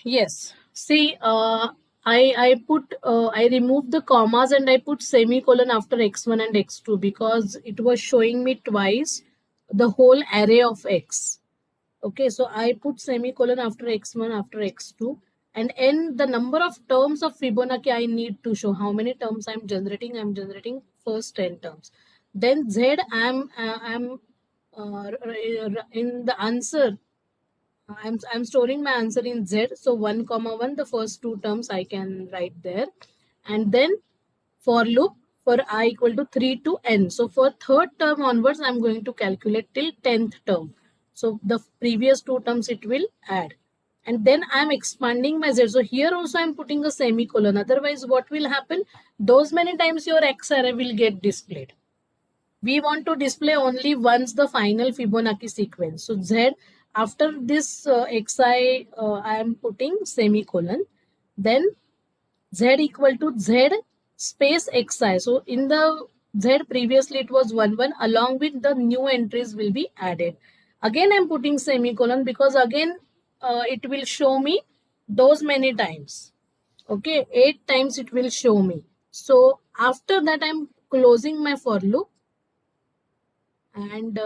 Yes. See, I removed the commas and I put semicolon after x1 and x2 because it was showing me twice the whole array of x. Okay, so I put semicolon after x1 after x2, and n the number of terms of Fibonacci I need to show how many terms I'm generating. I'm generating first 10 terms. Then z I'm in the answer. I'm storing my answer in Z. So 1 comma 1, the first two terms I can write there. And then for loop for I equal to 3 to n. So for third term onwards, I'm going to calculate till 10th term. So the previous two terms it will add. And then I'm expanding my Z. So here also I'm putting a semicolon. Otherwise, what will happen? Those many times your X array will get displayed. We want to display only once the final Fibonacci sequence. So Z, after this Xi, I am putting semicolon. Then Z equal to Z space Xi. So in the Z previously it was 1, 1. Along with the new entries will be added. Again I am putting semicolon because again it will show me those many times. Okay, 8 times it will show me. So after that I am closing my for loop. And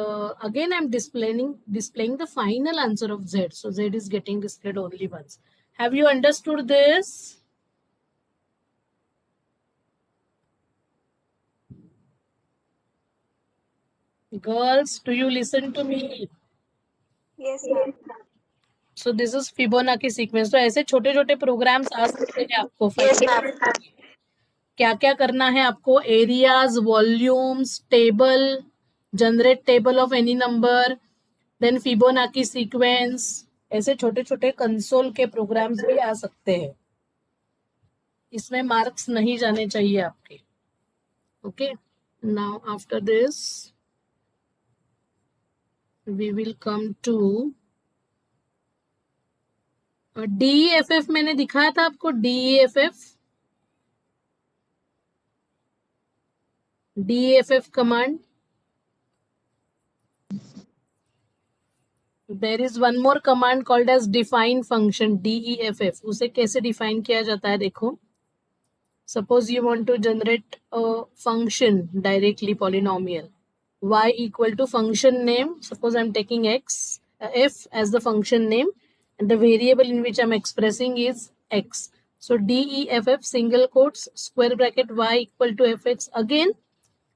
again I'm displaying the final answer of Z. So Z is getting displayed only once. Have you understood this? Girls, do you listen to me? Yes, ma'am. So this is Fibonacci sequence. तो ऐसे छोटे छोटे programmes आ सकते हैं आपको. Yes, ma'am. क्या क्या करना है आपको? Areas, volumes, table, generate table of any number, then Fibonacci sequence. ऐसे छोटे छोटे कंसोल के प्रोग्राम्स भी आ सकते हैं. इसमें मार्क्स नहीं जाने चाहिए आपके. Okay, now after this we will come to DEFF. मैंने दिखाया था आपको DEFF command. There is one more command called as define function, DEFF. उसे कैसे define किया जाता है देखो. Suppose you want to generate a function directly polynomial. Y equal to function name. Suppose I'm taking f as the function name and the variable in which I'm expressing is x. So DEFF single quotes square bracket y equal to fx. Again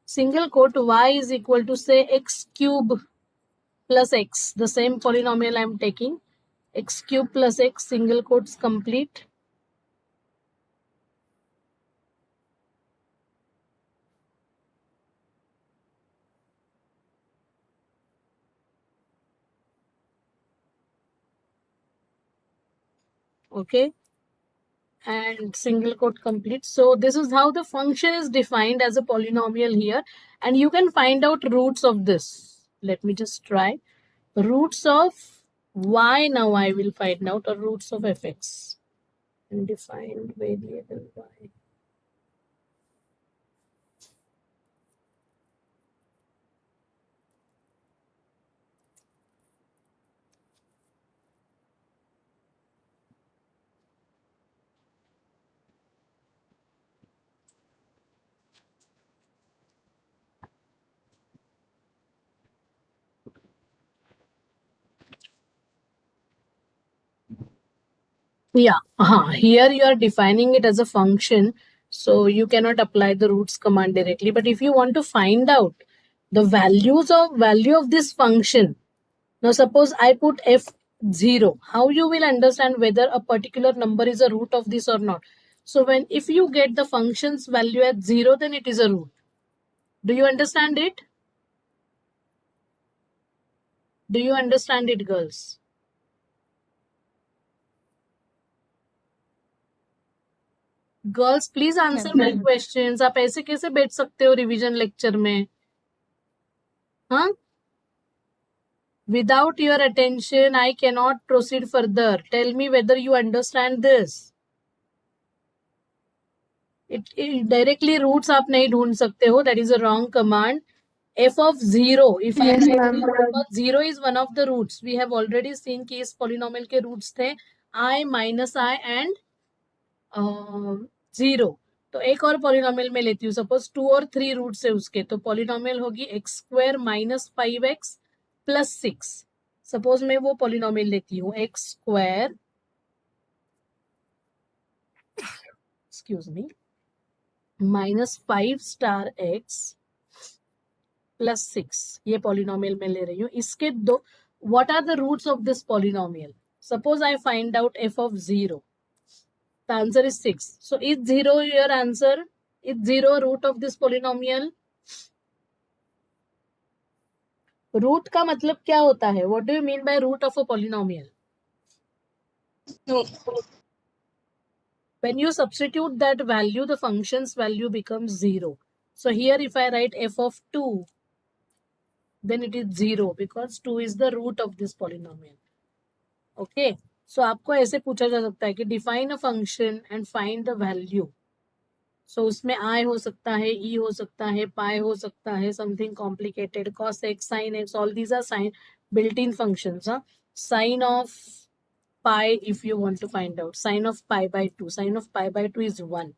single quote y is equal to say x cube plus x, the same polynomial I'm taking, x cube plus x, single quotes complete. Okay, and single quote complete. So this is how the function is defined as a polynomial here, and you can find out roots of this. Let me just try. Roots of y, now I will find out, or roots of fx. Undefined variable y. Yeah, here you are defining it as a function, so you cannot apply the roots command directly. But if you want to find out the value of this function, now suppose I put f0, how you will understand whether a particular number is a root of this or not? So if you get the function's value at 0, then it is a root. Do you understand it? Do you understand it, girls? Girls please answer my questions. आप ऐसे कैसे बैठ सकते हो revision lecture में? हाँ, without your attention I cannot proceed further. Tell me whether you understand this. Directly roots आप नहीं ढूंढ सकते हो. That is a wrong command. f of 0, if Yes, I ma'am. because 0 is one of the roots. We have already seen कि इस polynomial के roots थे i minus I and 0। तो एक और पॉलिनोमियल में लेती हूँ, सपोज 2 और 3 रूट्स है उसके, तो पॉलिनोमियल होगी x square minus 5x plus 6। Suppose मैं वो पॉलिनोमियल लेती हूँ x square, excuse me, minus 5 star x plus 6, ये पॉलिनोमियल में ले रही हूँ। इसके दो, what are the roots of this polynomial? Suppose I find out f of 0, the answer is 6. So is 0 your answer? Is 0 root of this polynomial? Root का मतलब क्या होता है? What do you mean by root of a polynomial? No. When you substitute that value, the function's value becomes 0. So here if I write f of 2, then it is 0 because 2 is the root of this polynomial. Okay. So आपको ऐसे पूछा जा सकता है कि define a function and find the value. So उसमें I हो सकता है, E हो सकता है, pi हो सकता है, something complicated, cos x, sin x, all these are built-in functions. Sine of pi, if you want to find out, sine of pi by 2. Sine of pi by 2 is 1.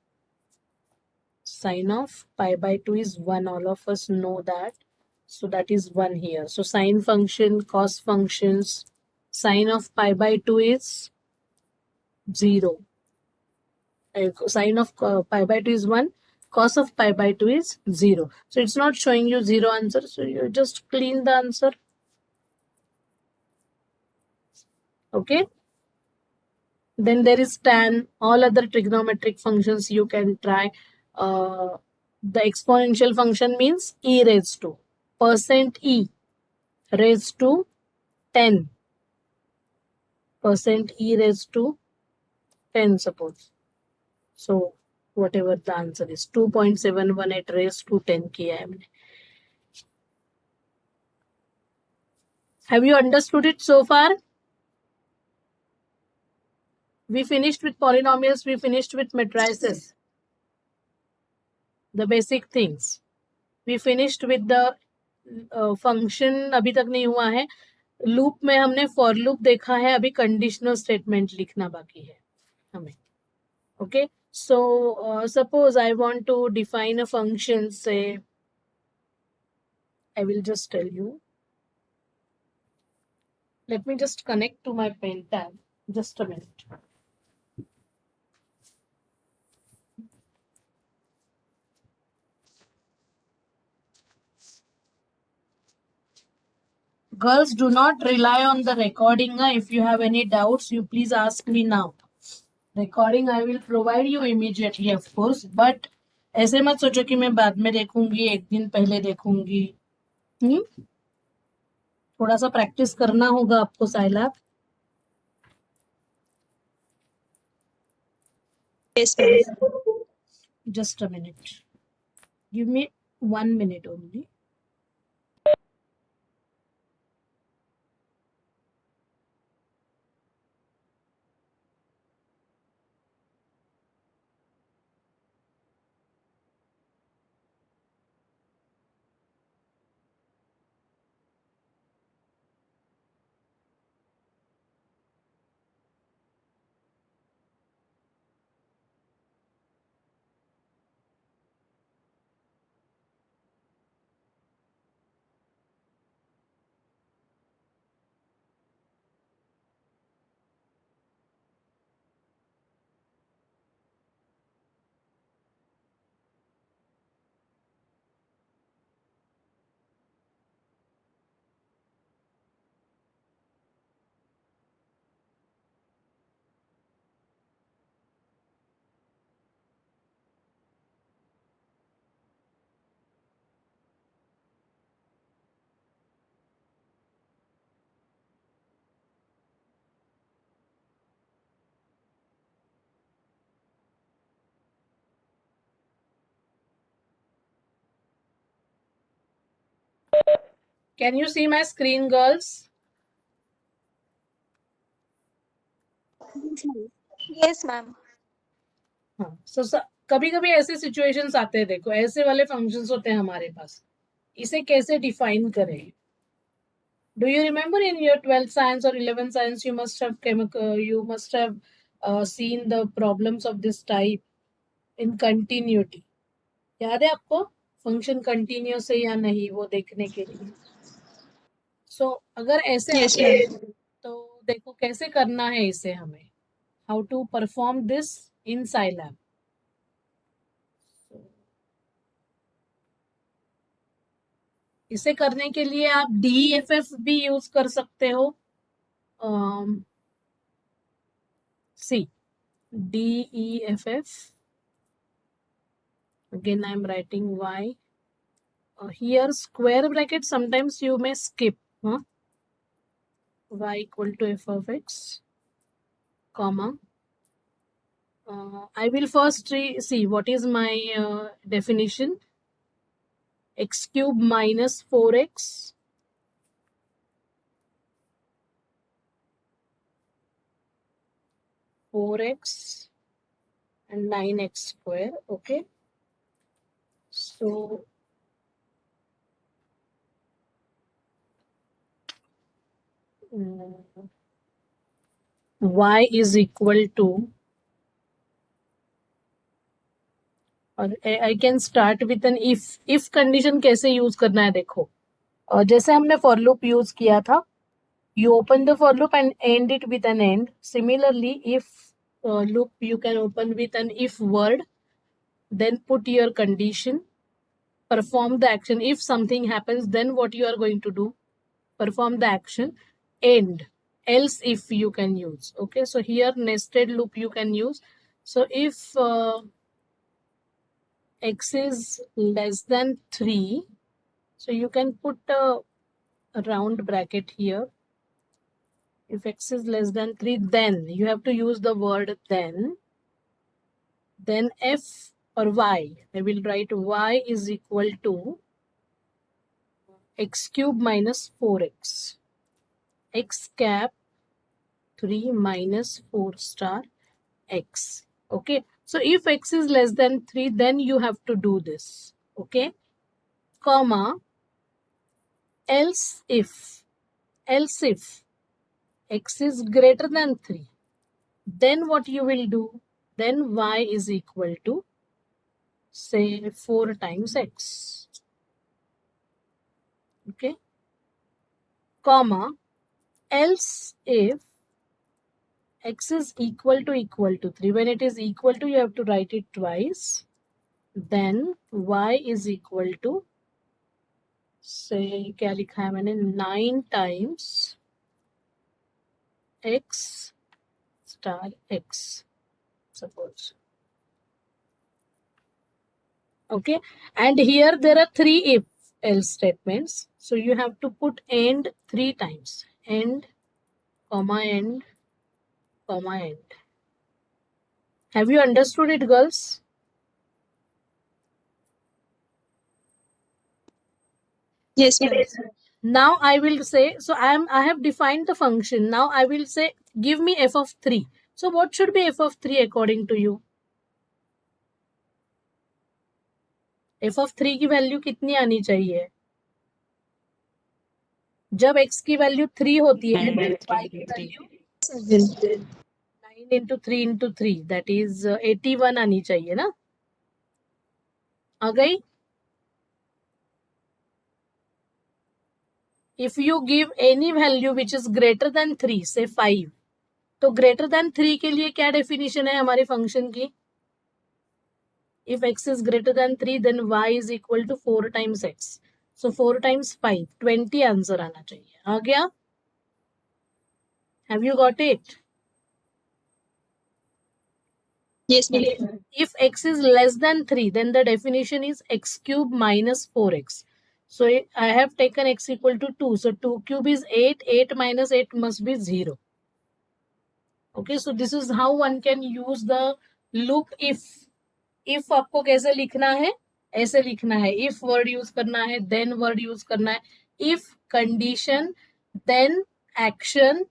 Sine of pi by 2 is 1. All of us know that. So that is 1 here. So sine function, cos functions, sine of pi by 2 is 0. Sine of pi by 2 is 1. Cos of pi by 2 is 0. So it's not showing you 0 answer. So you just clean the answer. Okay. Then there is tan. All other trigonometric functions you can try. The exponential function means e raised to percent e raised to 10. Percent e raised to 10 suppose. So whatever the answer is, 2.718 raised to 10 किया है हमने. Have you understood it so far? We finished with polynomials, we finished with matrices, the basic things. We finished with the function, अभी तक नहीं हुआ है. Loop में हमने फॉर लूप देखा है, अभी कंडीशनल स्टेटमेंट लिखना बाकी है हमें. Okay, so suppose I want to define a function, say, I will just tell you. Let me just connect to my pen tab. Just a minute. Girls, do not rely on the recording. If you have any doubts, you please ask me now. Recording I will provide you immediately, of course, but ऐसे मत सोचो कि मैं बाद में देखूंगी, एक दिन पहले देखूंगी. थोड़ा सा प्रैक्टिस करना होगा आपको Scilab. Yes, ma'am. Just a minute. Give me 1 minute only. Can you see my screen, girls? Yes, ma'am. हाँ. So कभी कभी ऐसे सिचुएशंस आते हैं, देखो ऐसे वाले फंक्शंस होते हैं हमारे पास, इसे कैसे डिफाइन करें? Do you remember in your 12th science or 11th science you must have seen the problems of this type in continuity? याद है आपको फंक्शन कंटिन्यूस है या नहीं वो देखने के लिए. सो अगर ऐसे Yes, आता है ma'am. तो देखो कैसे करना है इसे हमें. How to perform this in Scilab. इसे करने के लिए आप DEFF भी यूज कर सकते हो. सी DEFF. Again I am writing y. Here square bracket sometimes you may skip. Y equal to f of x, comma. I will first see what is my definition. X cube minus 4x and 9x square. Okay. So y is equal to, और I can start with an if condition. कैसे use करना है देखो. जैसे हमने for loop use किया था, you open the for loop and end it with an end. Similarly, if loop you can open with an if word, then put your condition, perform the action. If something happens, then what you are going to do? Perform the action, end. Else if you can use. Okay, so here nested loop you can use. So if x is less than 3, so you can put a round bracket here. If x is less than 3, then you have to use the word then f or y. I will write y is equal to x cube minus 4x. X cap 3 minus 4 star x. Okay. So if x is less than 3, then you have to do this. Okay. Comma. Else if x is greater than 3, then what you will do? Then y is equal to, say, 4 times x. Okay. Comma. Else if x is equal to 3. When it is equal to, you have to write it twice. Then y is equal to, say, क्या लिखा है मैंने, 9 times x star x, suppose. Okay, and here there are 3 if else statements, so you have to put end 3 times. End, comma, end, comma, end. Have you understood it, girls? Yes, ma'am. Now I will say, so I have defined the function. Now I will say, give me f of 3. So what should be f of 3 according to you? f of 3 की value कितनी आनी चाहिए? जब x की value 3 होती है, y की value 7. 9 into 3 into 3, that is 81 आनी चाहिए ना. आ गई? If you give any value which is greater than 3, say 5, तो greater than 3 के लिए क्या definition है हमारे function की? If x is greater than 3, then y is equal to 4 times x. So 4 times 5, 20 answer आना चाहिए. आ गया? Have you got it? Yes, ma'am. If x is less than 3, then the definition is x cube minus 4x. So I have taken x equal to 2. So 2 cube is 8. 8 minus 8 must be 0. Okay, so this is how one can use the loop if. If आपको कैसे लिखना है? ऐसे लिखना है. If word use करना है, then word use करना है. If condition, then action.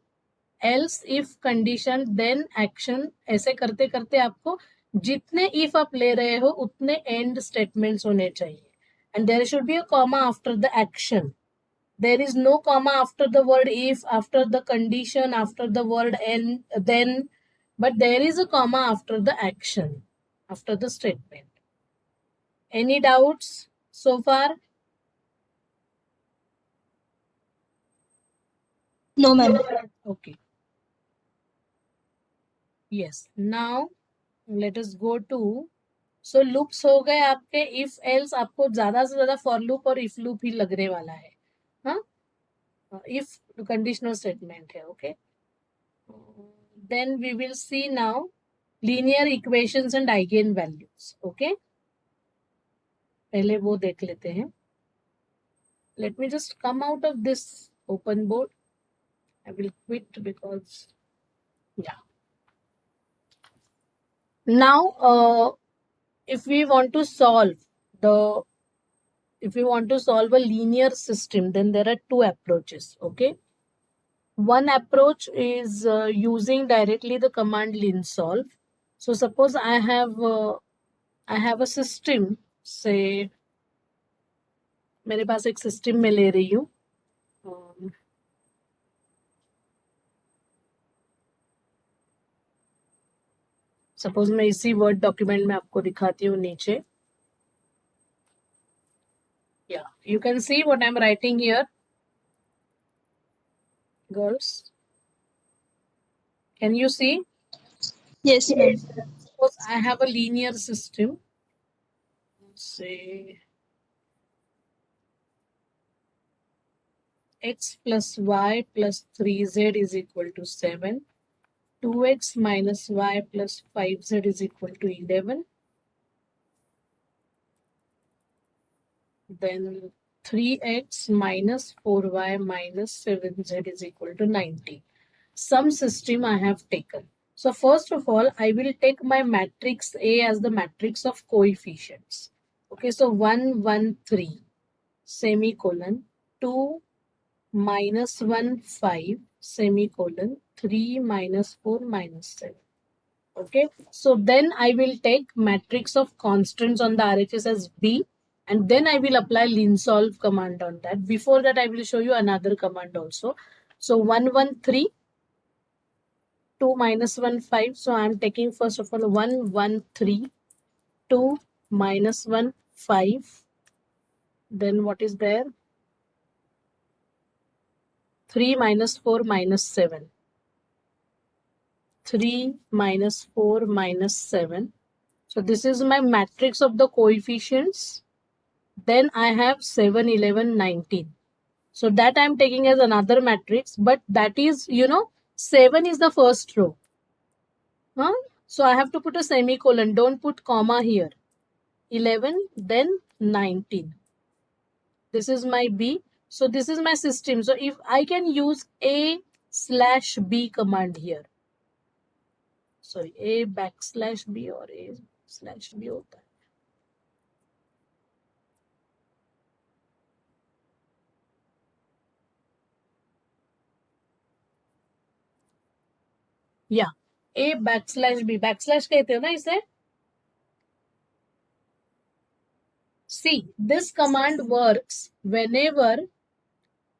Else if condition, then action. ऐसे करते करते आपको जितने if आप ले रहे हो उतने end statements होने चाहिए. And there should be a comma after the action. There is no comma after the word if, after the condition, after the word and then, but there is a comma after the action, after the statement. Any doubts so far? No, ma'am. Okay. Yes. Now let us go to, so loops हो गए आपके. If else आपको ज्यादा से ज्यादा for loop और if loop ही लगने वाला है. हाँ, इफ कंडीशनल स्टेटमेंट है. Okay, then we will see now linear equations and eigen values. Okay, पहले वो देख लेते हैं. Let me just come out of this open board. I will quit because या now if we want to solve a linear system, then there are two approaches. Okay, one approach is using directly the command linsolve. So suppose I have a system, say मेरे पास एक system में ले रही हूँ. Suppose मैं इसी word document में आपको दिखाती हूँ नीचे. या you can see what I am writing here. Girls, can you see? Yes, ma'am. Suppose I have a linear system, say x plus y plus 3z is equal to 7, 2x minus y plus 5z is equal to 11, then 3x minus 4y minus 7z is equal to 90. Some system I have taken. So first of all, I will take my matrix A as the matrix of coefficients. Okay, so 1, 1, 3, semicolon, 2, minus 1, 5, semicolon, 3, minus 4, minus 7. Okay, so then I will take matrix of constants on the RHS as B, and then I will apply linsolve command on that. Before that, I will show you another command also. So 1, 1, 3, 2 minus 1, 5. So I am taking first of all 1, 1, 3, 2 minus 1, 5. Then what is there? 3 minus 4 minus 7. 3 minus 4 minus 7. So this is my matrix of the coefficients. Then I have 7, 11, 19. So that I am taking as another matrix, but that is, 7 is the first row. Huh? So I have to put a semicolon. Don't put comma here. 11, then 19. This is my B. So this is my system. So if I can use A/B command here. Sorry, A\B or A/B होता है. Yeah, A/B. Backslash कहते हो ना इसे? See, this command works whenever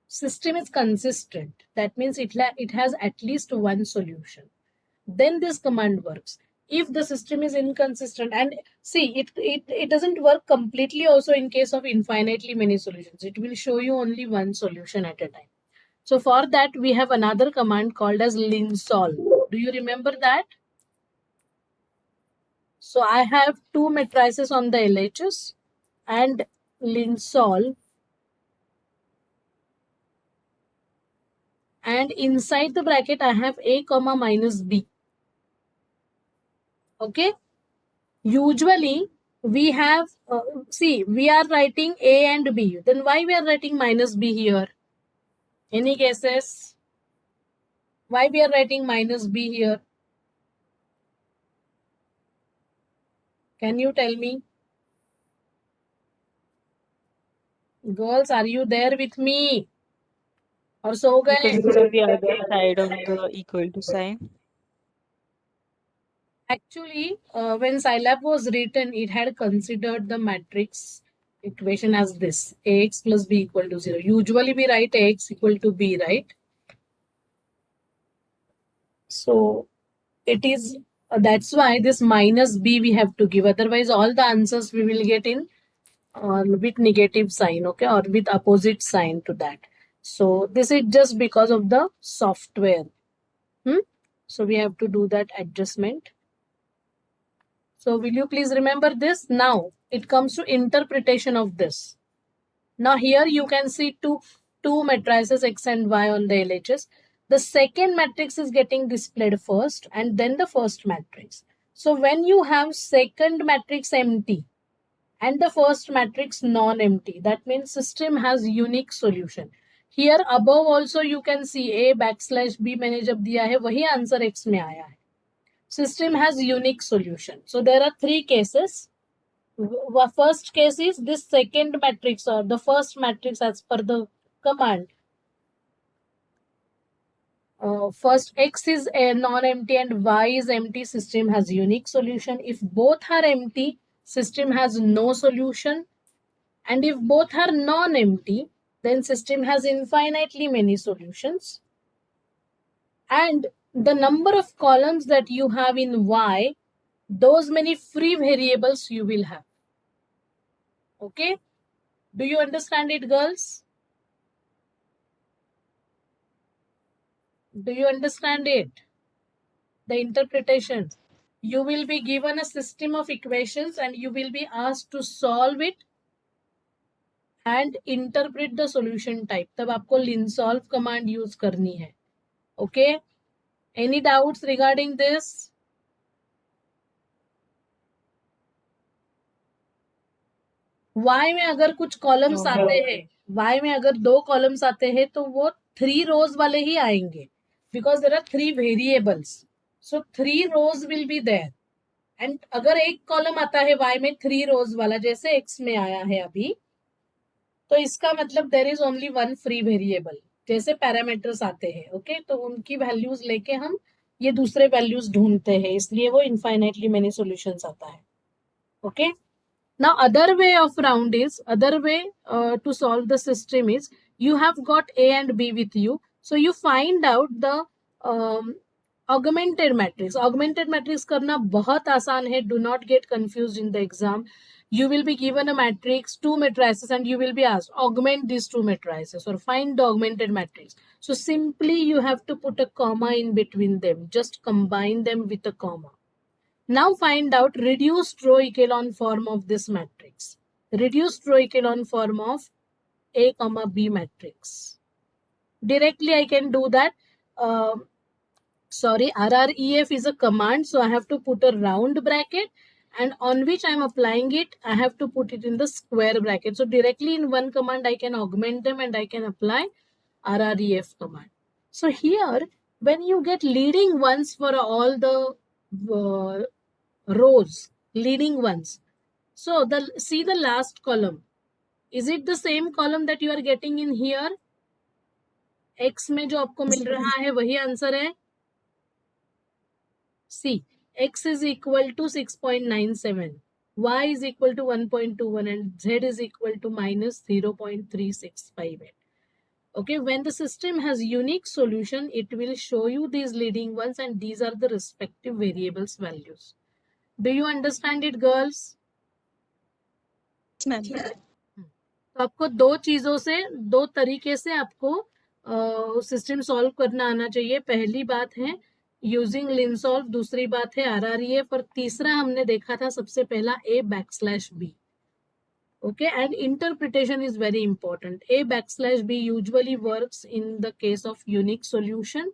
system is consistent. That means it has at least one solution. Then this command works. If the system is inconsistent, and see, it doesn't work completely also in case of infinitely many solutions. It will show you only one solution at a time. So for that, we have another command called as linsolve. Do you remember that? So I have two matrices on the LHS and linsolve, and inside the bracket I have A comma minus B. Okay, usually we have see, we are writing A and B, then why we are writing minus B here? Any guesses why we are writing minus B here? Can you tell me? Girls, are you there with me? Or so Because gaye? it's on the other side of the equal to sign. Actually, when Scilab was written, it had considered the matrix equation as this: ax plus b equal to 0. Usually we write ax equal to b, right? So it is that's why this minus b we have to give. Otherwise, all the answers we will get in with negative sign, okay, or with opposite sign to that. So this is just because of the software. So we have to do that adjustment. So will you please remember this? Now it comes to interpretation of this. Now here you can see two matrices X and Y on the LHS. The second matrix is getting displayed first and then the first matrix. So when you have second matrix empty and the first matrix non-empty, that means system has unique solution. Here above also you can see A backslash B मैंने जब दिया है वही answer X में आया है. System has unique solution. So there are three cases. First case is this second matrix or the first matrix as per the command. First X is a non-empty and Y is empty, system has unique solution. If both are empty, system has no solution. And if both are non-empty, then system has infinitely many solutions. And the number of columns that you have in Y, those many free variables you will have. Okay? Do you understand it, girls? Do you understand it? The interpretation. You will be given a system of equations and you will be asked to solve it and interpret the solution type. तब आपको linsolve command use करनी है. Okay? Any doubts regarding this? Y में अगर कुछ columns आते हैं, Y में अगर 2 कॉलम्स आते हैं तो वो 3 रोज वाले ही आएंगे because there are 3 variables. So 3 rows will be there. And अगर एक कॉलम आता है Y में 3 रोज वाला जैसे X में आया है अभी, तो इसका मतलब there is only one free variable. जैसे पैरामीटर्स आते हैं, ओके, तो उनकी वैल्यूज लेके हम ये दूसरे वैल्यूज ढूंढते हैं, इसलिए वो इनफाइनाइटली मेनी सॉल्यूशंस आता है. Okay. Now other way to solve the system is you have got A and B with you. So you find out the augmented matrix. Augmented matrix करना बहुत आसान है. Do not get confused in the exam. You will be given a matrix, 2 matrices, and you will be asked augment these 2 matrices or find the augmented matrix. So simply you have to put a comma in between them. Just combine them with a comma. Now find out reduced row echelon form of this matrix. Reduced row echelon form of A comma B matrix. Directly I can do that. RREF is a command, so I have to put a round bracket and on which I am applying it, I have to put it in the square bracket. So directly in one command I can augment them and I can apply RREF command. So here when you get leading ones for all the rows, leading ones. So see the last column. Is it the same column that you are getting in here? X में जो आपको मिल रहा है वही answer है. See, X is equal to 6.97, Y is equal to 1.21 and Z is equal to minus 0.3658. Okay, when the system has unique solution, it will show you these leading ones and these are the respective variables values. Do you understand it, girls? Ma'am. तो आपको दो तरीके से आपको system solve करना आना चाहिए. पहली बात है यूजिंग लिनसॉल्व, दूसरी बात है RREF और तीसरा हमने देखा था सबसे पहला A\B. Okay, and interpretation is very important. A\B usually works in the case of unique solution.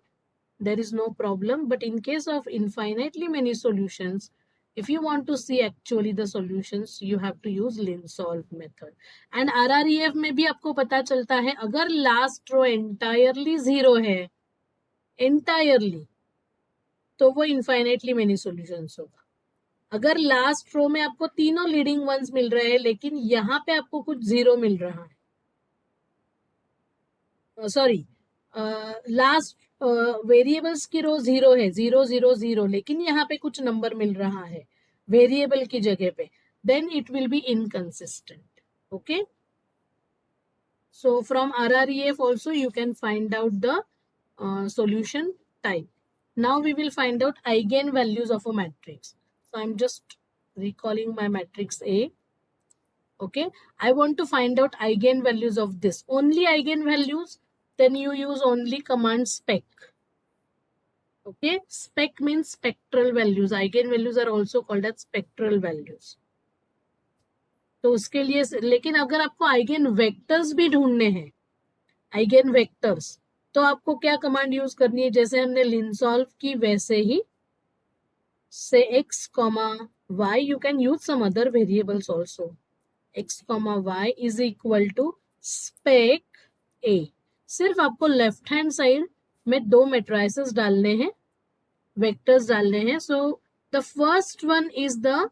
There is no problem, but in case of infinitely many solutions, if you want to see actually the solutions, you have to use linsolve method. And RREF में भी आपको पता चलता है अगर last row entirely 0 है, entirely, तो वो infinitely many solutions होगा. अगर लास्ट रो में आपको तीनों लीडिंग वंस मिल रहे हैं लेकिन यहाँ पे आपको कुछ 0 मिल रहा है, सॉरी, लास्ट वेरिएबल्स की रो 0 है, 0 0 0, लेकिन यहाँ पे कुछ नंबर मिल रहा है वेरिएबल की जगह पे, then it will be inconsistent. Okay. So from RREF also you can find out the solution type. Now we will find out eigenvalues of a matrix. So I'm just recalling my matrix A. Okay. I want to find out eigenvalues of this. Only eigenvalues, then you use only command spec. Okay. Spec means spectral values. Eigenvalues are also called as spectral values. तो उसके लिए लेकिन अगर आपको eigen vectors भी ढूंढने हैं, eigen vectors, तो आपको क्या कमांड यूज करनी है? जैसे हमने लिनसॉल्व की वैसे ही से x, y, you can use some other variables also. x, y is equal to spec a. सिर्फ आपको लेफ्ट हैंड साइड में दो मैट्रिसेस डालने हैं, वेक्टर्स डालने हैं. So the first one is the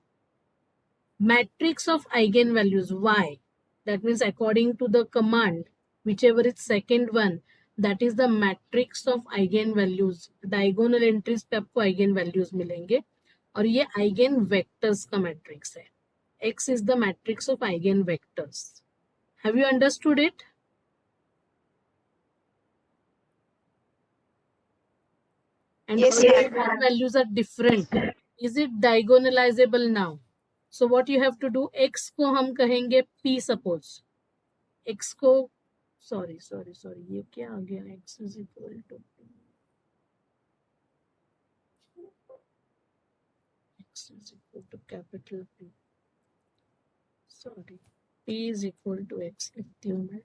matrix of eigenvalues y. That means according to the command, whichever is second one, that is the matrix of eigenvalues. Diagonal entries पे आपको eigenvalues मिलेंगे और ये eigenvectors का matrix है. X is the matrix of eigenvectors. Have you understood it? And Yes, all values are different. Is it diagonalizable now? So what you have to do, x को हम कहेंगे p suppose. x को sorry ये क्या आ गया? x is equal to p. x is equal to capital P. Sorry, p is equal to x लिखती हूँ मैं,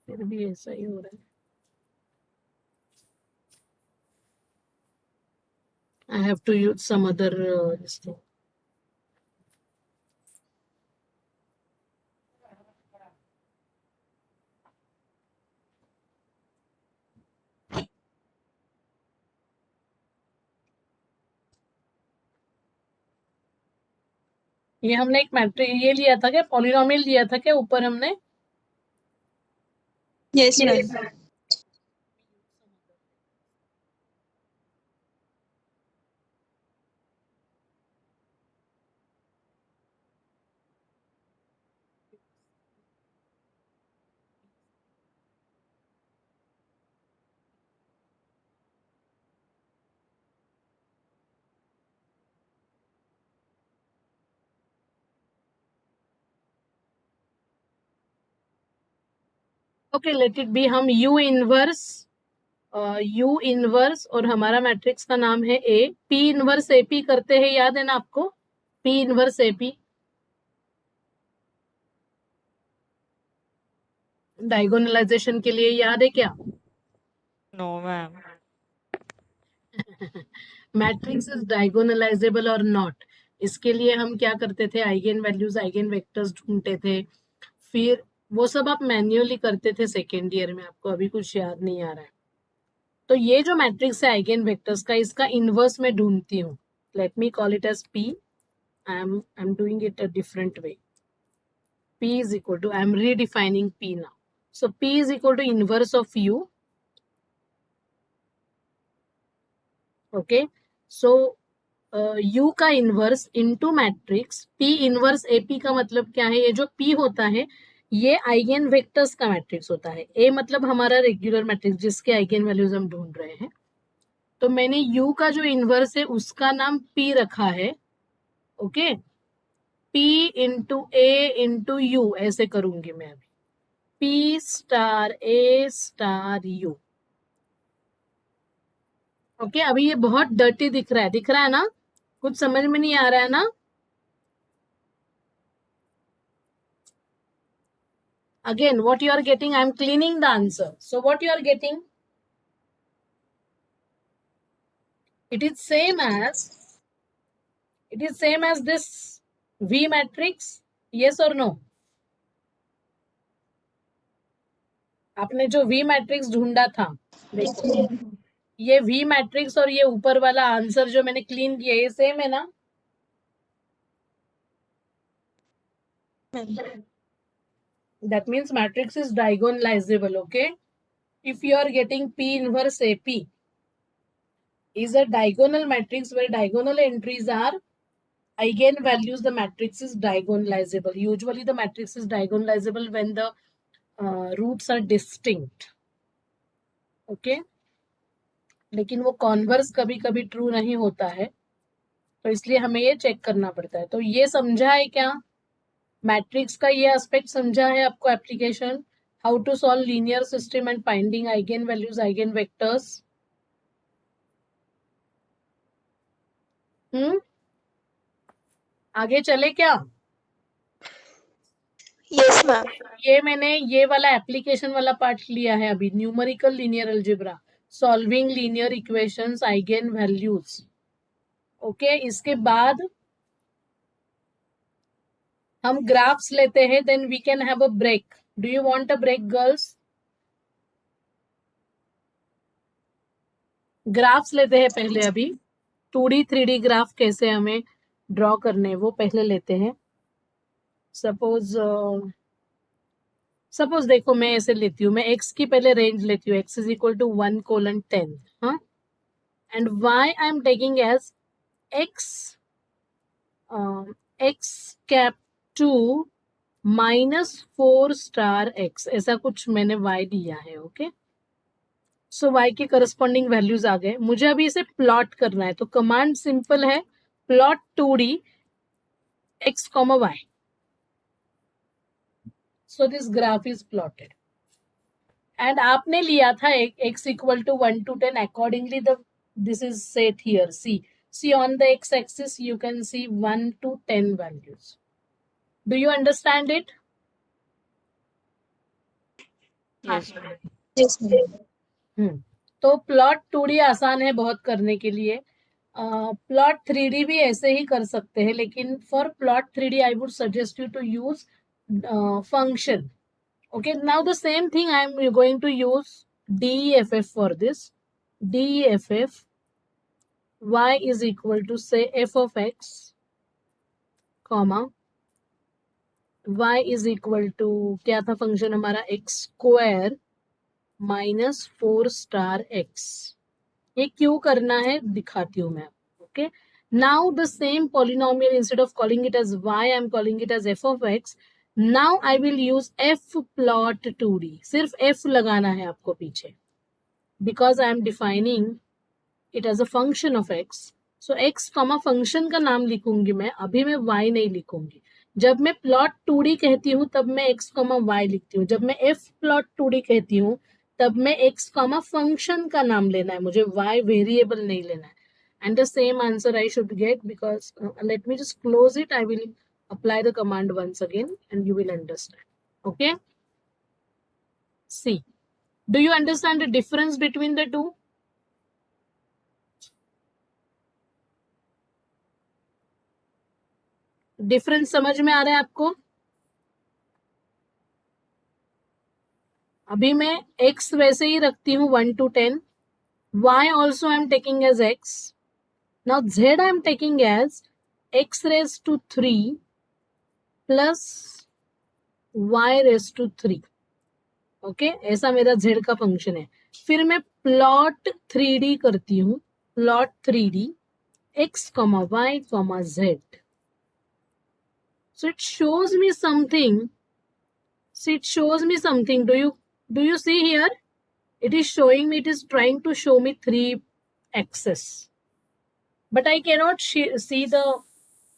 फिर भी ऐसा ही हो रहा है. I have to use some other this thing. ये हमने एक मैट्रिक्स ये लिया था क्या? पॉलिनोमियल लिया था क्या ऊपर हमने? yes, ma'am. Okay, let it be. हम U इनवर्स और हमारा मैट्रिक्स का नाम है A. P इनवर्स AP करते हैं, याद है ना आपको? P इनवर्स AP डायगोनलाइजेशन के लिए याद है क्या? No, ma'am. Matrix is diagonalisable और नॉट. इसके लिए हम क्या करते थे? आइगेन वैल्यूज, आइगेन वेक्टर्स ढूंढते थे. फिर वो सब आप मैन्युअली करते थे सेकेंड ईयर में, आपको अभी कुछ याद नहीं आ रहा है. तो ये जो मैट्रिक्स है आइगेन वेक्टर्स का, इसका इनवर्स में ढूंढती हूँ. Let me call it as P. I am doing it a different way. P is equal to, I am redefining P now. So P is equal to inverse of U. Okay. So U का inverse into matrix P inverse AP का मतलब क्या है? ये जो P होता है ये आइगेन वेक्टर्स का मैट्रिक्स होता है. A मतलब हमारा रेगुलर मैट्रिक्स जिसके आइगेन वैल्यूज हम ढूंढ रहे हैं. तो मैंने U का जो इनवर्स है उसका नाम P रखा है. Okay. P into A into U ऐसे करूंगी मैं अभी. P star A star U. Okay. अभी ये बहुत डर्टी दिख रहा है ना? कुछ समझ में नहीं आ रहा है ना? Again, what you are getting, I am cleaning the answer. So what you are getting? It is same as this V matrix. Yes or no? आपने जो V मैट्रिक्स ढूंढा था, देखो ये V मैट्रिक्स और ये ऊपर वाला आंसर जो मैंने क्लीन किया, ये सेम है ना? That means matrix is diagonalizable. Okay. If you are getting P inverse AP is a diagonal matrix where diagonal entries are eigenvalues, the matrix is diagonalizable. Usually the matrix is diagonalizable when the roots are distinct. Okay, लेकिन वो converse कभी कभी true नहीं होता है, तो इसलिए हमें ये चेक करना पड़ता है. तो ये समझा है क्या? मैट्रिक्स का ये एस्पेक्ट समझा है आपको? Application, how to solve linear system and finding eigen values, eigen vectors. आगे चले क्या? Yes ma'am. ये मैंने ये वाला एप्लीकेशन वाला पार्ट लिया है अभी, numerical linear algebra, solving linear equations, eigen values. Okay, इसके बाद हम ग्राफ्स लेते हैं, then we can have a break. Do you want a break girls? Graphs लेते हैं पहले अभी. 2D 3D ग्राफ कैसे हमें ड्रॉ करने वो पहले लेते हैं. सपोज देखो मैं ऐसे लेती हूँ, मैं x की पहले रेंज लेती हूँ, x इज इक्वल टू 1:10. हाँ, and y I am taking as x cap 2 -4 x, ऐसा कुछ मैंने y लिया है. ओके, सो y के करस्पॉन्डिंग वैल्यूज आ गए. मुझे अभी इसे प्लॉट करना है, तो कमांड सिंपल है, plot 2D x, y. So this graph is plotted. And आपने लिया था x equal to 1 to 10. Accordingly, this is set here. See on the x-axis you can see 1 to 10 values. Do you understand it? Yes, ma'am. Yes ma'am. तो plot 2D आसान है बहुत करने के लिए. प्लॉट 3D भी ऐसे ही कर सकते हैं, लेकिन for plot 3D I would suggest you to use function. Okay, now the same thing I am going to use DEFF for this. DEFF y is equal to say f of x, comma y is equal to क्या था function हमारा, x square -4 ये क्यों करना है दिखाती हूँ मैं. Okay, now the same polynomial, instead of calling it as y I am calling it as f of x. Now I will use f plot 2D. सिर्फ f लगाना है आपको पीछे, because I am defining it as a function of x. So x comma function का नाम लिखूंगी मैं, अभी मैं y नहीं लिखूंगी. जब मैं प्लॉट 2D कहती हूँ तब मैं x कॉमा y लिखती हूँ. जब मैं f प्लॉट 2D कहती हूँ तब मैं x कॉमा फंक्शन का नाम लेना है, मुझे y वेरिएबल नहीं लेना है. And the same answer I should get, because let me just close it. I will apply the command once again and you will understand. Okay, see, do you understand the difference between the two? Difference समझ में आ रहा है आपको? अभी मैं x वैसे ही रखती हूँ 1 to 10. y also I am taking as x. Now z I am taking as x raised to 3 plus y raised to 3. Okay, ऐसा मेरा z का फंक्शन है. फिर मैं प्लॉट 3D करती हूँ, plot 3D x, y, z. So it shows me something. See, it shows me something. Do you see here? It is showing me, it is trying to show me 3 axes. But I cannot see the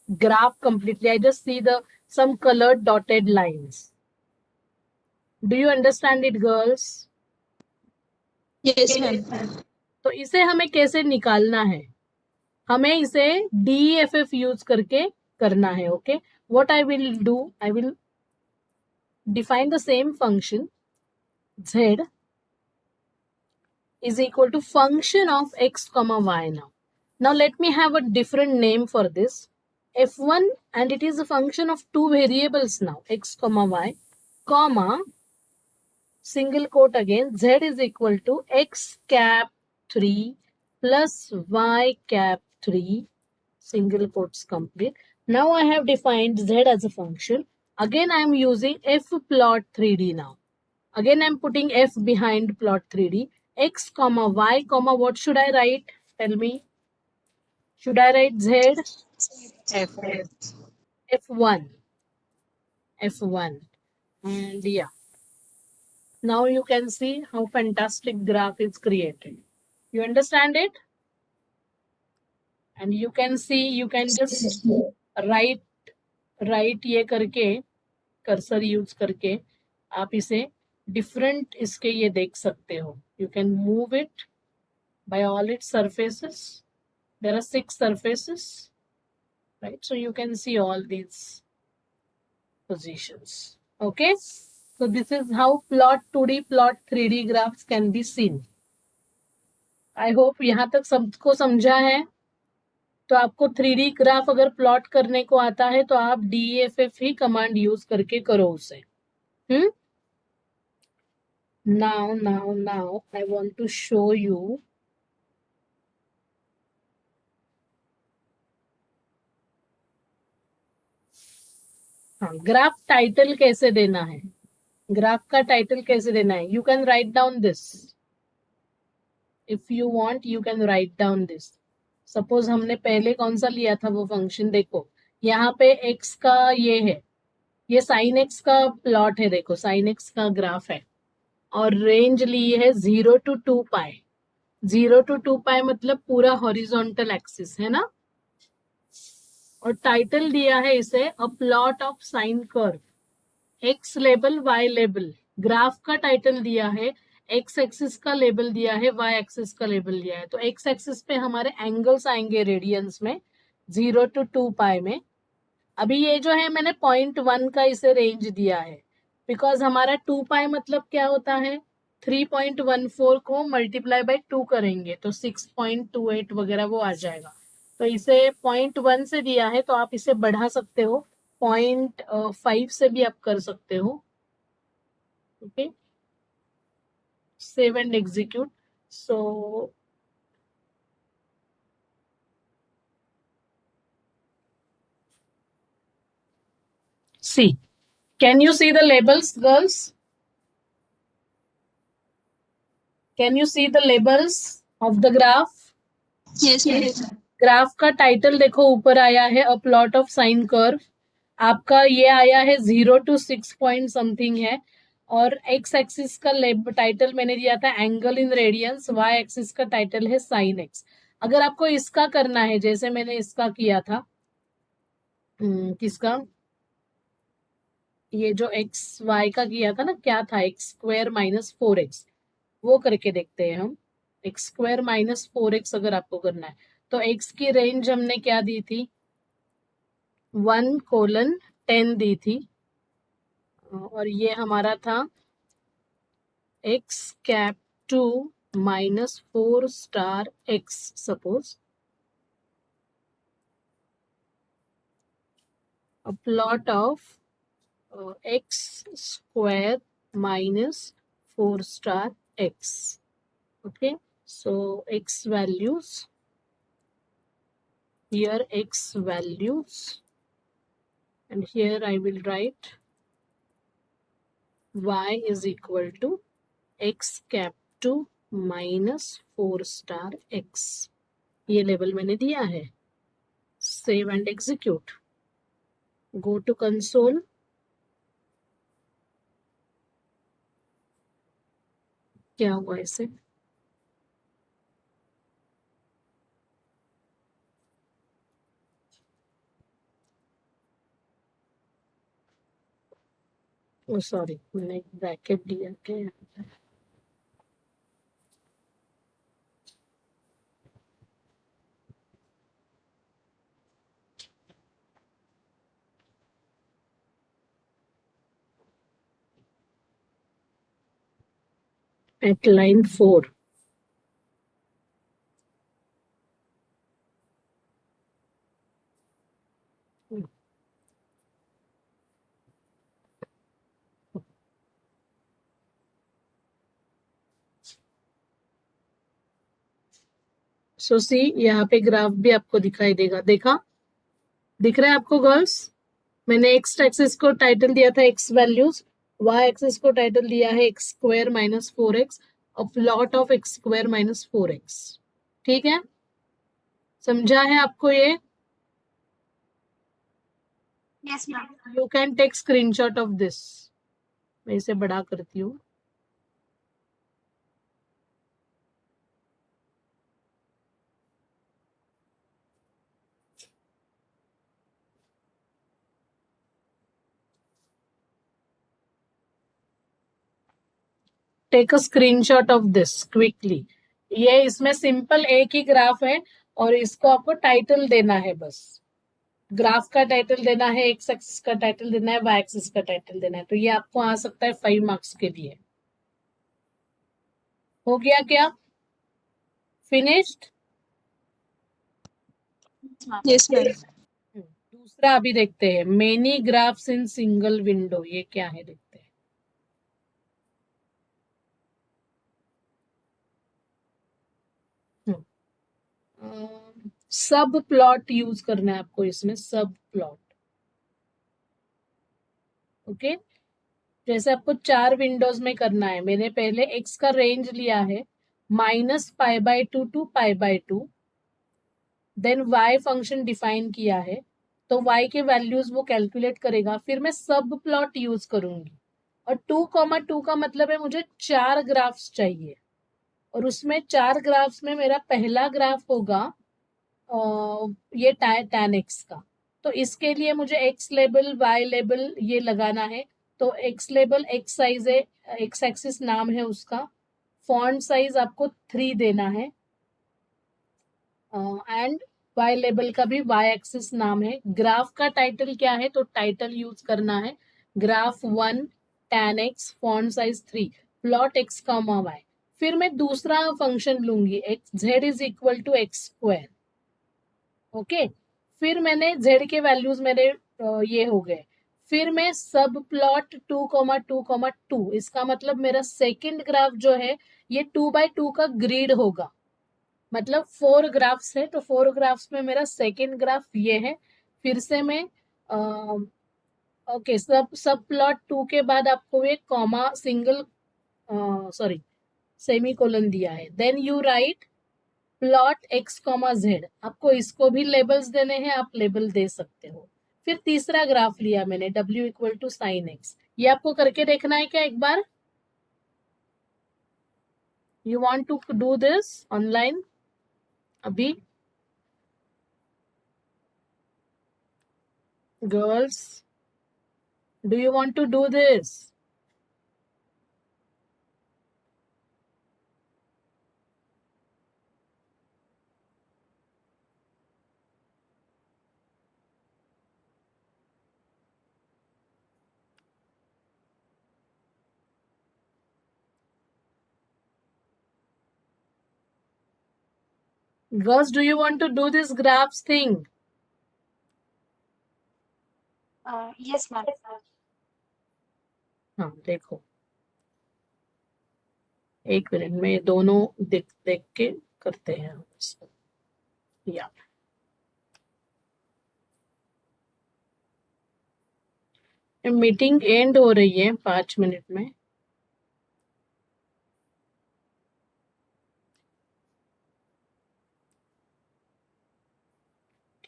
graph completely. I just see some colored dotted lines. Do you understand it, girls? Yes ma'am. तो इसे हमें कैसे निकालना है? हमें इसे DEFF use करके करना है. Okay, what I will do, I will define the same function. Z is equal to function of x comma y. Now let me have a different name for this. F1, and it is a function of 2 variables now, x comma y, comma, single quote again, z is equal to x cap 3 plus y cap 3, single quotes complete. Now I have defined z as a function. Again I am using f plot 3D now. Again I am putting f behind plot 3D. X comma y comma, what should I write? Tell me. Should I write Z? F. F1. F1. And yeah. Now you can see how fantastic graph is created. You understand it? And you can see, you can just write ये करके, cursor use करके आप इसे different इसके ये देख सकते हो. You can move it by all its surfaces. There are 6 surfaces, right? So you can see all these positions. Okay? So this is how plot 2D, plot 3D graphs can be seen. I hope यहाँ तक सबको समझा है. तो आपको 3D graph अगर plot करने को आता है तो आप DEFF ही कमांड यूज करके करो उसे. Now I want to show you graph title कैसे देना है. ग्राफ का टाइटल कैसे देना है. You can write down this. If you want you can write down this. Suppose हमने पहले कौन सा लिया था वो फंक्शन. देखो यहाँ पे x का ये है, ये साइन x का प्लॉट है. देखो साइन x का ग्राफ है और रेंज ली है 0 to 2 पाई. 0 to 2 पाई मतलब पूरा हॉरिजॉन्टल एक्सिस है ना. और टाइटल दिया है इसे a plot of sine curve. X label y label. Graph का टाइटल दिया है, एक्स एक्सिस का लेबल दिया है, वाई एक्सिस का लेबल दिया है. तो एक्स एक्सिस पे हमारे एंगल्स आएंगे रेडियंस में 0 to 2 पाई में. अभी ये जो है मैंने 0.1 का इसे रेंज दिया है बिकॉज हमारा 2 पाई मतलब क्या होता है. 3.14 को मल्टीप्लाई बाय 2 करेंगे तो 6.28 वगैरह वो आ जाएगा. तो इसे 0.1 से दिया है तो आप इसे बढ़ा सकते हो. 0.5 से भी आप कर सकते हो. Okay, save and execute. So see, can you see the labels, girls? Can you see the labels of the graph? Yes, ma'am. Graph का टाइटल देखो ऊपर आया है अ प्लॉट ऑफ साइन कर्व. आपका ये आया है 0 to 6 पॉइंट समथिंग है. और एक्स एक्सिस का टाइटल मैंने दिया था angle in radians. Y axis का टाइटल है साइन एक्स. अगर आपको इसका करना है जैसे मैंने इसका किया था, किसका, ये जो एक्स वाई का किया था ना, क्या था, एक्स स्क्वायर माइनस 4x, वो करके देखते हैं हम. एक्स स्क्वायर माइनस 4x अगर आपको करना है तो x की रेंज हमने क्या दी थी, 1:10 दी थी. और ये हमारा था x cap 2 minus 4 star x. Suppose a plot of x square minus 4 star x. Okay, so x values here, x values, and here I will write y is equal to x cap 2 minus 4 star x. ये लेवल मैंने दिया है. Save and execute. Go to console. क्या हुआ इसे, ओ sorry मैंने bracket दिया क्या. at line 4. सो सी, यहाँ पे ग्राफ भी आपको दिखाई देगा. देखा, दिख रहा है आपको गर्ल्स. मैंने एक्स एक्सिस को टाइटल दिया था एक्स वैल्यूज, वाई एक्सिस को टाइटल दिया है एक्स स्क्वायर माइनस 4x, और plot of x square minus 4x. ठीक है. समझा है आपको ये? Yes, ma'am. You can take screenshot of this. मैं इसे बड़ा करती हूँ. Take a screenshot of this quickly. ये इसमें सिंपल एक ही ग्राफ है और इसको आपको टाइटल देना है. बस ग्राफ का टाइटल देना है, एक्स एक्सिस का टाइटल देना है, वाई एक्सिस का टाइटल देना है. तो ये आपको आ सकता है 5 मार्क्स के लिए. हो गया क्या? फिनिश्ड? Yes, ma'am. दूसरा अभी देखते हैं. Many graphs in single window. ये क्या है देखते हैं. सब प्लॉट यूज करना है आपको इसमें. सब प्लॉट. ओके. जैसे आपको 4 विंडोज में करना है. मैंने पहले एक्स का रेंज लिया है -π/2 to π/2. Then y function define किया है, तो y के वैल्यूज वो कैलकुलेट करेगा. फिर मैं सब प्लॉट यूज करूंगी. और 2,2 का मतलब है मुझे 4 ग्राफ्स चाहिए. और उसमें 4 ग्राफ्स में मेरा पहला ग्राफ होगा ये tan x का. तो इसके लिए मुझे x लेबल y लेबल ये लगाना है. तो x लेबल x साइज है, x एक्सिस नाम है उसका. फॉन्ट साइज आपको 3 देना है. एंड y लेबल का भी y एक्सिस नाम है. ग्राफ का टाइटल क्या है? तो टाइटल यूज करना है graph 1 tan x font size 3 plot x, y. फिर मैं दूसरा फंक्शन लूंगी z is equal to x square. Okay. फिर मैंने z के वैल्यूज मेरे ये हो गए. फिर मैं सब प्लॉट 2,2,2. इसका मतलब मेरा सेकंड ग्राफ जो है ये 2/2 का ग्रिड होगा. मतलब 4 ग्राफ्स है, तो 4 ग्राफ्स में मेरा सेकंड ग्राफ ये है. फिर से मैं ओके सब प्लॉट 2 के बाद आपको एक कॉमा सिंगल सॉरी सेमीकोलन दिया है. Then you write plot x, z. आपको इसको भी लेबल्स देने हैं, आप लेबल दे सकते हो. फिर तीसरा ग्राफ लिया मैंने w equal to sine x. ये आपको करके देखना है क्या एक बार? You want to do this online अभी? Girls, do you want to do this? Girls, do you want to do this graphs thing? Yes, ma'am. हाँ देखो, एक मिनट में दोनों देख देख के करते हैं इसको. या मीटिंग एंड हो रही है 5 मिनट में.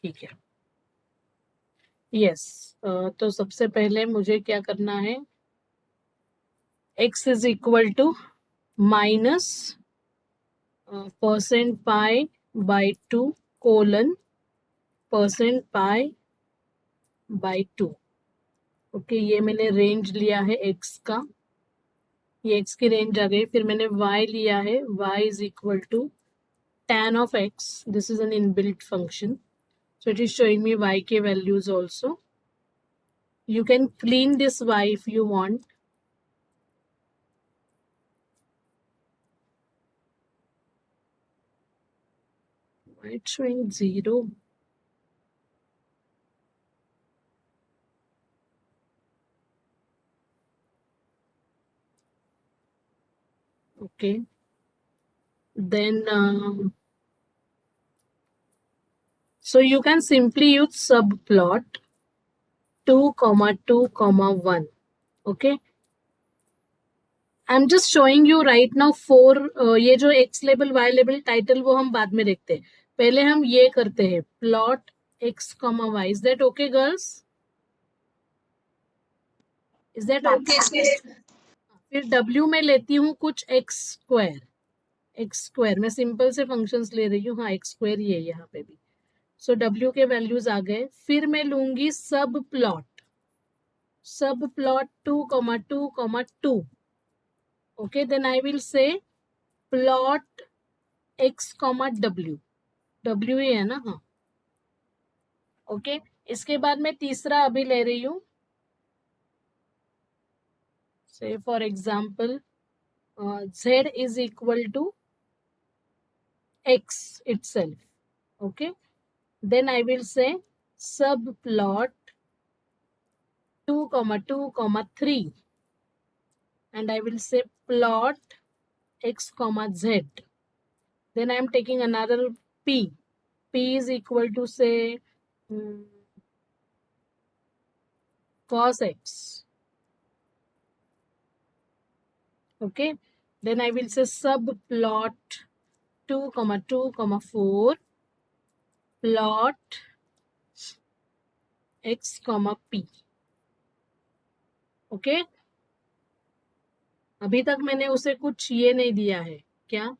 ठीक है. यस. तो सबसे पहले मुझे क्या करना है? x is equal to minus %π/2 colon %π/2. Okay. ये मैंने रेंज लिया है x का. ये x की रेंज आ गई. फिर मैंने y लिया है. y is equal to tan of x. This is an inbuilt function. So it is showing me y के values also. You can clean this y if you want. Why it's showing 0? Okay. Then so you can simply use subplot 2,2,1. Okay. I'm just showing you right now 4 ये जो x label y label title वो हम बाद में देखते हैं. पहले हम ये करते हैं, plot x, y. Is that okay girls? Is that okay? फिर w में लेती हूँ कुछ x स्क्वायर. एक्स स्क्वायर मैं सिंपल से फंक्शंस ले रही हूँ. हाँ, एक्स स्क्वायर ही है यहाँ पे भी. सो w के वैल्यूज आ गए. फिर मैं लूंगी सब plot 2, 2, 2. Then I will say plot x, w ही है ना? हाँ. ओके, इसके बाद मैं तीसरा अभी ले रही हूँ. से for example z is equal to x itself. Okay, then I will say subplot 2, 2, 3, and I will say plot x, z. Then I am taking another p. P is equal to say cos x. Okay, then I will say subplot 2, 2, 4, plot x, p. Okay, अभी तक मैंने उसे कुछ ये नहीं दिया है क्या?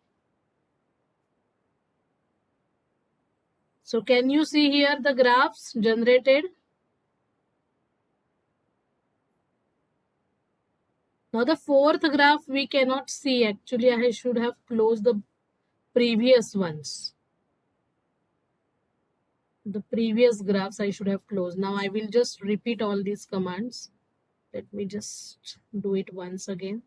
So can you see here the graphs generated? Now the fourth graph we cannot see. Actually, I should have closed the previous ones. The previous graphs I should have closed. Now I will just repeat all these commands. Let me just do it once again.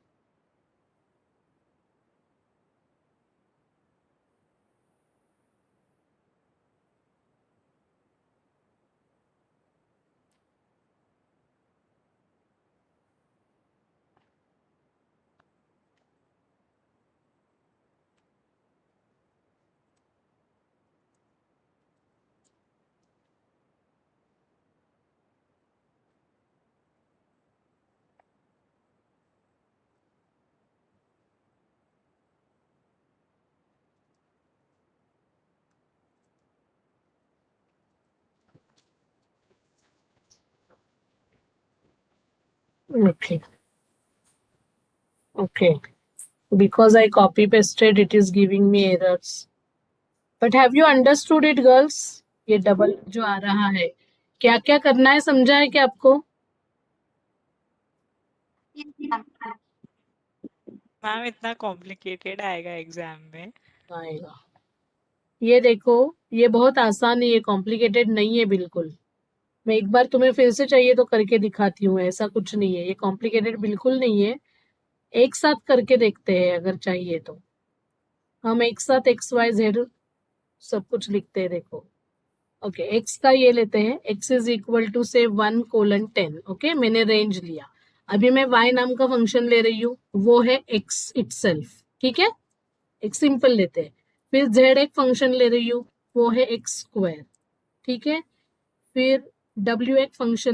Okay. Okay. Because I copy pasted, it is giving me errors. But have you understood it, girls? ये double जो आ रहा है, क्या क्या करना है समझा है क्या आपको? Yes, ma'am. मैम इतना कॉम्प्लिकेटेड आएगा एग्जाम में? आएगा. ये देखो, ये बहुत आसान है, ये कॉम्प्लिकेटेड नहीं है बिल्कुल. मैं एक बार तुम्हें फिर से चाहिए तो करके दिखाती हूँ. ऐसा कुछ नहीं है, ये कॉम्प्लिकेटेड बिल्कुल नहीं है. एक साथ करके देखते हैं अगर चाहिए तो. हम एक साथ एक्स, वाई, जेड सब कुछ लिखते हैं. देखो, ओके, एक्स का ये लेते हैं. एक्स इज इक्वल टू से 1:10. ओके, मैंने रेंज लिया. अभी मैं वाई नाम का फंक्शन ले रही हूँ, वो है एक्स इटसेल्फ. ठीक है, एक सिंपल लेते हैं. फिर जेड एक फंक्शन ले रही हूँ, वो है एक्स स्क्वायर. ठीक है, फिर डब्ल्यू एक फंक्शन